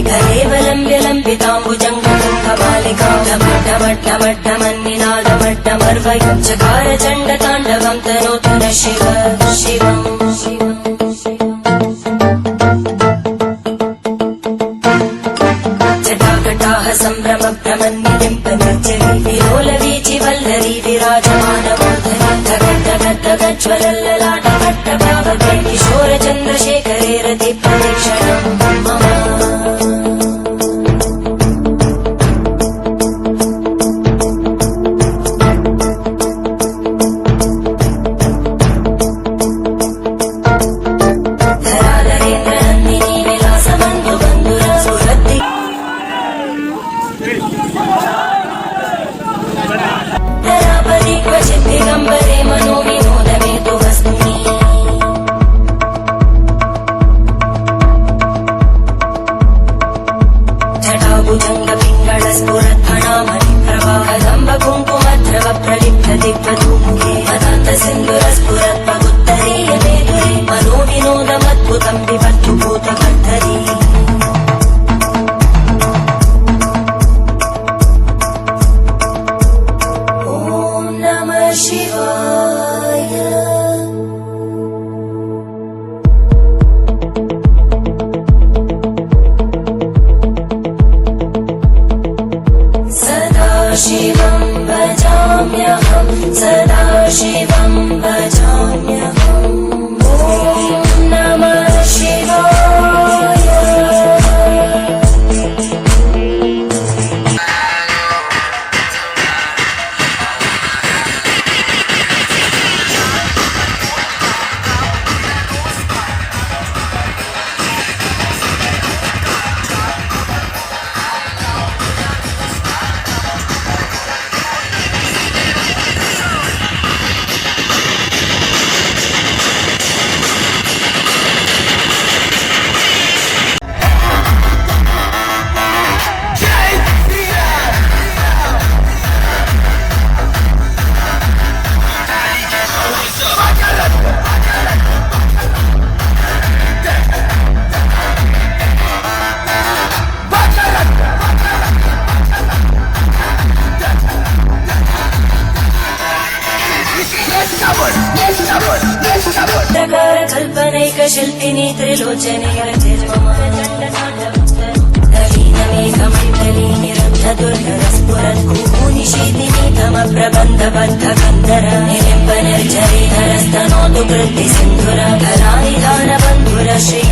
कलेवलम्ब्यलम्बिताम्बुजङ्गपुङ्गमालिकामड्डमड्डमड्डमन्निनादमड्डमर्वयं चकार चण्डताण्डवं तनोतु न शिव शिवम् जटाकटाः सम्भ्रम भ्रमन्निलिम्पनिर्जरी विलोलवीचि वल्लरी विराजमानमूर्धनि धगद्धगद्धगज्ज्वलल्ललाटभट्टभावके किशोरचन्द्रशेखरे रति प्रदक्षिणम् मम दिगंबरे मनो विनोद में तो वस्मी जटाभुजंग पिंगल स्फुरत् फणामणि प्रभा कदम्ब कुंकुमद्रव प्रलिप्त दिग्वधूमुखे मदान्त सिंधुर स्फुरत् पगुत्तरीय मेदुरे मनो विनोदमद्भुतं विपत्तु भूतकर्धरी शिवं भजाम्यहं सदा शिवं भजाम्यहम् ॐ नमः शिवाय कल्पनैक शिल्पिनी त्रिलोचने नवीनमेघमण्डली निरन्धदुर्धरस्फुरद्भूनिशीतिनी तमप्रबन्धबद्ध कन्दर निलिम्ब निर्झरे हरस्तनोतु कृत्ति सिन्धुर कलानिधानबन्धुर श्री